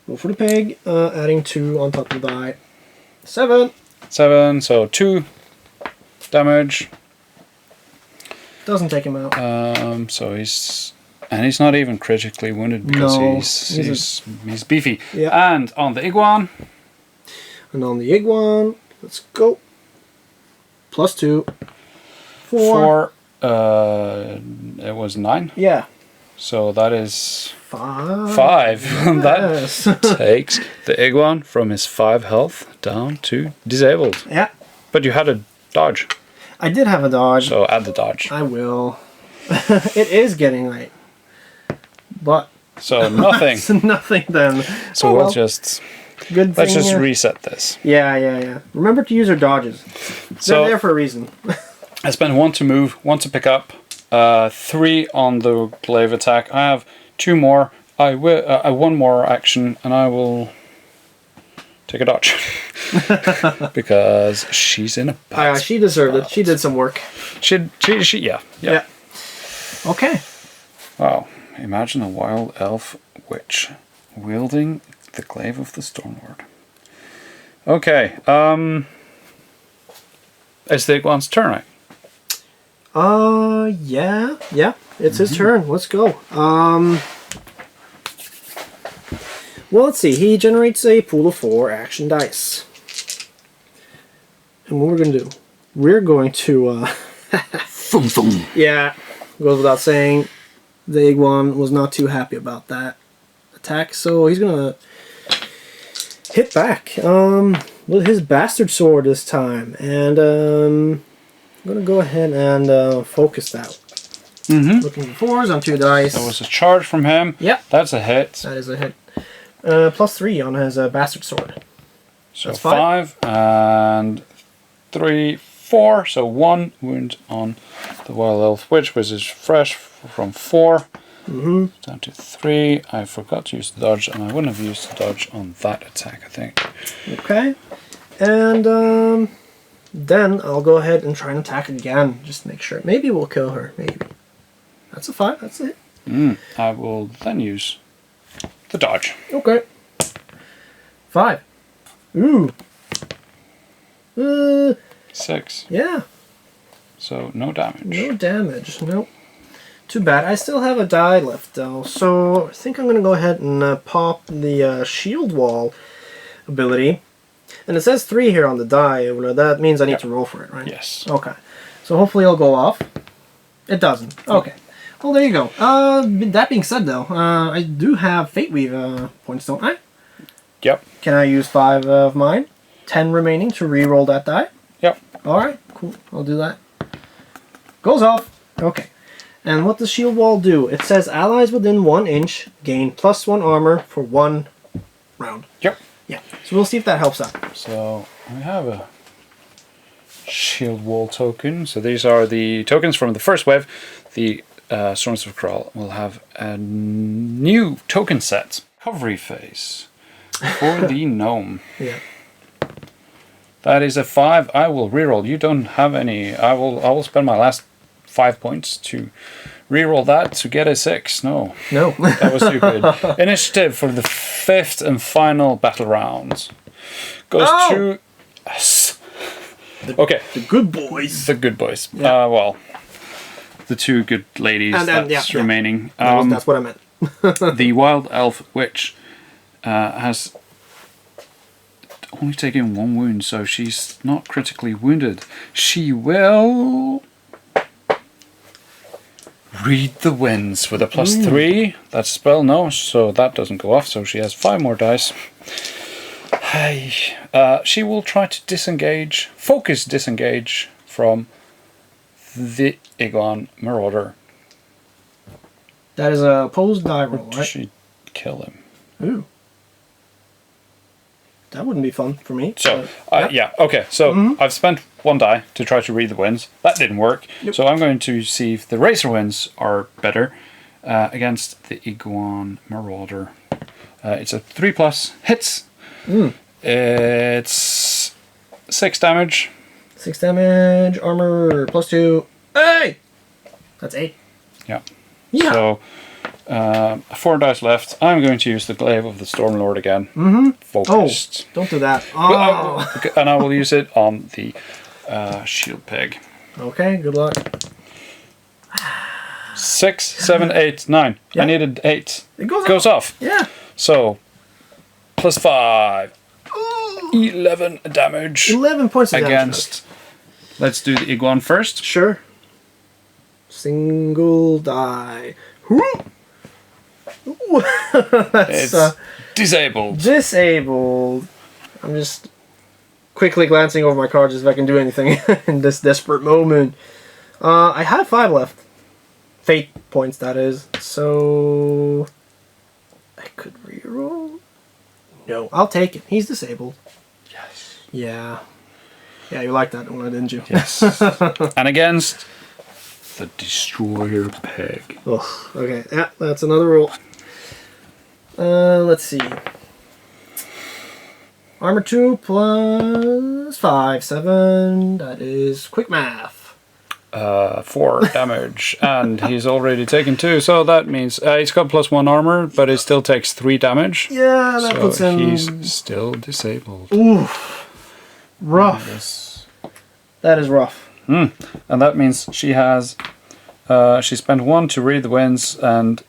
Roll for the pig, adding 2 on top of the die. 7. 7, so 2 damage. Doesn't take him out. So he's not even critically wounded because No, he's beefy. Yeah. And on the Iguan. And on the Iguan, let's go. +2. 4. It was 9. Yeah. So that is 5. 5. Yes. That takes the Iguan from his 5 health down to disabled. Yeah. But you had a dodge. I did have a dodge. So add the dodge. I will. It is getting late. But. So nothing. It's nothing then. So well. let's just Good reset this. Yeah. Remember to use your dodges. So They're there for a reason. I spend 1 to move, 1 to pick up, 3 on the glaive attack. I have 2 more. I will 1 more action, and I will take a dodge because she's in a bad She deserved it. She did some work. She yeah. Okay. Wow! Imagine a wild elf witch wielding the glaive of the Stormlord. Okay. It's the Iguan's turn, right? Yeah. It's his turn. Let's go. Well, let's see. He generates a pool of 4 action dice. And what we're going to do, we're going to... Thum thum. Yeah, goes without saying, the Iguan was not too happy about that attack, so he's going to hit back with his bastard sword this time. And I'm going to go ahead and focus that. Looking for 4s on 2 dice. That was a charge from him. Yep. That's a hit. That is a hit. +3 on his bastard sword. So That's 5. 5 and 3, 4. So 1 wound on the wild elf witch, which is fresh from 4 down to 3. I forgot to use the dodge, and I wouldn't have used the dodge on that attack, I think. Okay. And then I'll go ahead and try and attack again. Just to make sure. Maybe we'll kill her. Maybe. That's a 5. That's it. I will then use the dodge. Okay. 5. Ooh. 6. Yeah. So no damage. No damage. Nope. Too bad. I still have a die left though, so I think I'm going to go ahead and pop the shield wall ability. And it says 3 here on the die. That means I need to roll for it, right? Yes. Okay. So hopefully it'll go off. It doesn't. Okay. Well, there you go. That being said though, I do have Fate Weave points, don't I? Yep. Can I use 5 of mine? 10 remaining to re-roll that die? Yep. Alright, cool. I'll do that. Goes off. Okay. And what does Shield Wall do? It says allies within 1 inch gain +1 armor for 1 round. Yep. Yeah. So we'll see if that helps out. So we have a shield wall token. So these are the tokens from the first wave. The Storms of Kural will have a new token set. Recovery phase for the gnome. Yeah. That is a 5. I will reroll. You don't have any. I will spend my last 5 points to reroll that to get a 6. No. That was too good. Initiative for the 5th and final battle round goes to us. Okay. The good boys. The good boys. Yeah. Well, the 2 good ladies And then, that's remaining. That's what I meant. The wild elf witch has only taken 1 wound, so she's not critically wounded. She will read the winds with a +3. That's a spell, no, so that doesn't go off, so she has 5 more dice. Hey, she will try to disengage, focus disengage from the Iguan Marauder. That is a opposed die roll, Does right? she kill him? Ooh. That wouldn't be fun for me. So, but, yeah, okay, so I've spent 1 die to try to read the winds. That didn't work, Yep. so I'm going to see if the Razor Winds are better against the Iguan Marauder. It's a 3+, hits. It's 6 damage. 6 damage, armor +2. Hey! That's 8. Yeah. Yeah. So 4 dice left. I'm going to use the Glaive of the Stormlord again. Focused. Oh, don't do that. Well, Oh. and I will use it on the shield peg. Okay, good luck. 6, 7, 8, 9. Yeah. I needed 8. It goes, Goes off. Yeah. So, plus 5. 11 damage 11 points of damage. against. Let's do the Iguan first. Sure. Single die. Whoo! Ooh. That's It's disabled. disabled. I'm just quickly glancing over my cards if I can do anything in this desperate moment. I have 5 left. Fate points, that is. So I could reroll. No, I'll take it. He's disabled. Yes. Yeah. Yeah, you liked that one, didn't you? Yes. And against the Destroyer peg. Oh, okay. Yeah, that's another roll. Let's see. Armor 2 plus 5, 7. That is quick math. 4 damage, and he's already taken 2, so that means he's got plus 1 armor, but it still takes 3 damage. Yeah, that puts So him. he's still disabled. Ooh, rough. That is rough. And that means she has. She spent 1 to read the winds and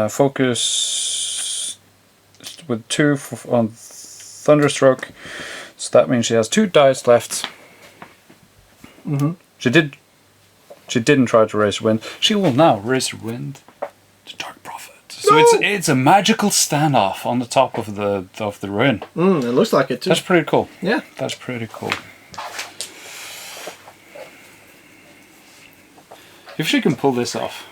focus with 2 on Thunderstruck. So that means she has 2 dice left. She didn't try to raise her wind. She will now raise her wind to Dark Prophet. So No! it's a magical standoff on the top of the ruin. It looks like it too. That's pretty cool. Yeah. That's pretty cool. If she can pull this off.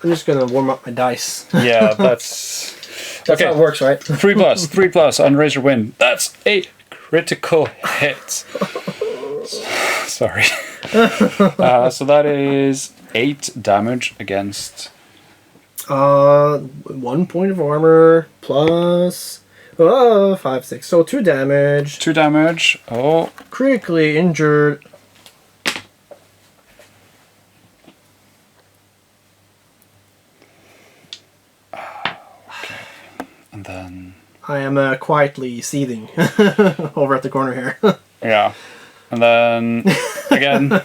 I'm just gonna warm up my dice. Yeah, that's That's how it works, right? 3 plus on Razor Wind. That's a critical hit. Sorry. So that is 8 damage against. 1 point of armor plus 5, 6. So 2 damage. 2 damage. Oh. Critically injured. Okay. And then. I am quietly seething over at the corner here. Yeah. And then again.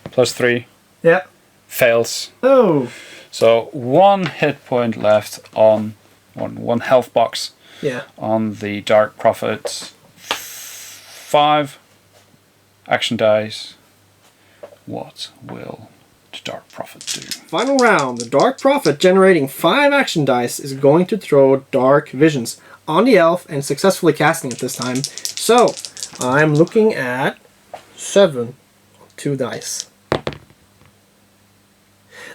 Plus 3. Yeah. Fails. Oh. So 1 hit point left on one health box. Yeah. On the Dark Prophet. 5 action dice. What will the Dark Prophet do? Final round. The Dark Prophet, generating 5 action dice, is going to throw Dark Visions on the elf and successfully casting it this time. So, I'm looking at 7 2 dice.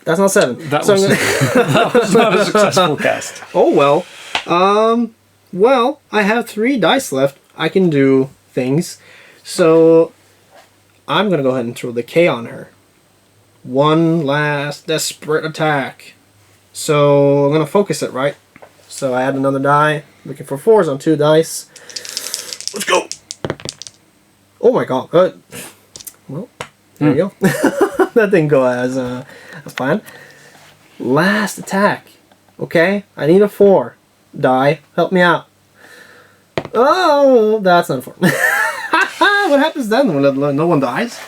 That's not 7. That So was, I'm gonna- that was not a successful cast. Oh well. Well, I have 3 dice left. I can do things. So I'm gonna go ahead and throw the K on her. One last desperate attack. So I'm gonna focus it, right? So I add another die. Looking for 4s on 2 dice. Let's go. Oh my god. Well, there you go. That didn't go as planned. Last attack. Okay, I need a 4. Die. Help me out. Oh, that's not a 4. What happens then when no one dies?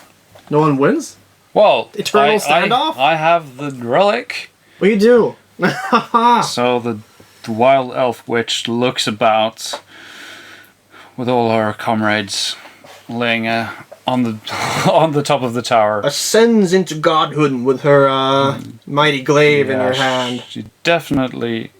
No one wins? Well, Eternal standoff? I have the relic. What do you do? So the wild elf witch looks about with all her comrades laying on the top of the tower. Ascends into godhood with her mighty glaive in her hand. She's definitely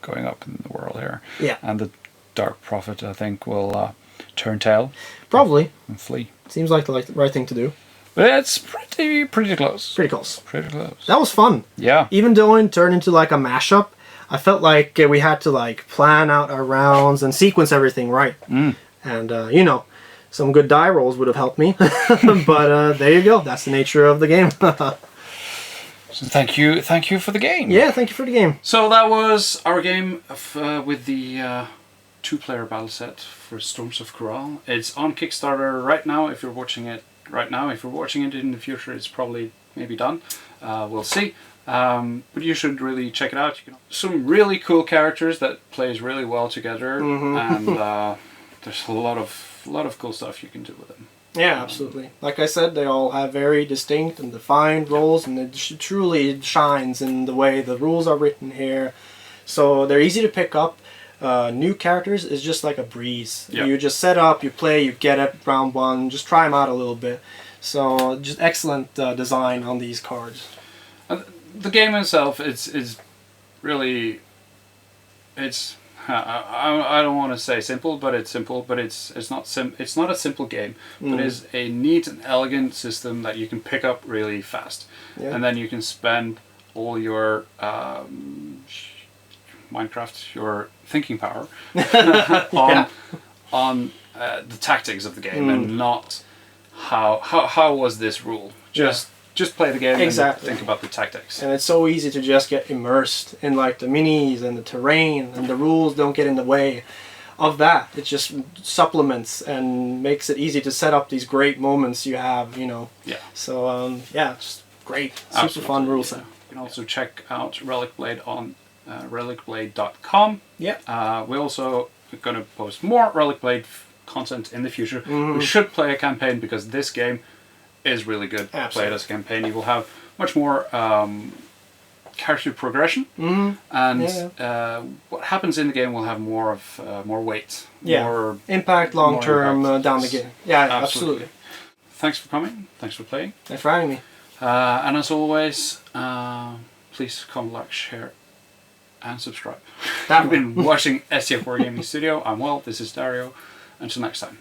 going up in the world here. Yeah. And the Dark Prophet, I think, will turn tail Probably. and flee. Seems like the right thing to do. But it's pretty close. Pretty close. Pretty close. That was fun. Yeah. Even though it turned into like a mashup, I felt like we had to like plan out our rounds and sequence everything right. And some good die rolls would have helped me. But there you go. That's the nature of the game. So thank you for the game. Yeah, thank you for the game. So that was our game with the 2-player battle set for Storms of Kural. It's on Kickstarter right now. If you're watching it right now, if you're watching it in the future, it's probably maybe done. We'll see. But you should really check it out. Some really cool characters that plays really well together, and there's a lot of cool stuff you can do with them. Yeah, absolutely. Like I said, they all have very distinct and defined roles, and it truly shines in the way the rules are written here. So they're easy to pick up. New characters is just like a breeze. Yep. You just set up, you play, you get it round one, just try them out a little bit. So just excellent design on these cards. The game itself is really, I don't want to say simple, but it's simple. But it's not a simple game, but it's a neat and elegant system that you can pick up really fast, and then you can spend all your Minecraft, your thinking power on the tactics of the game, and not how was this rule. Just play the game and think about the tactics. And it's so easy to just get immersed in like the minis and the terrain, and the rules don't get in the way of that. It just supplements and makes it easy to set up these great moments you have, Yeah. So it's great. Super fun rule set. You can also check out Relicblade on relicblade.com. Yeah. We also are going to post more Relicblade content in the future. We should play a campaign because this game is really good. Absolutely. Play it as a campaign. You will have much more character progression, and what happens in the game will have more weight. More impact long term down the game. Yeah, absolutely. Thanks for coming. Thanks for playing. Thanks for having me. And as always, please comment, like, share, and subscribe. You've been watching STF Wargaming Studio. I'm Will. This is Dario. Until next time.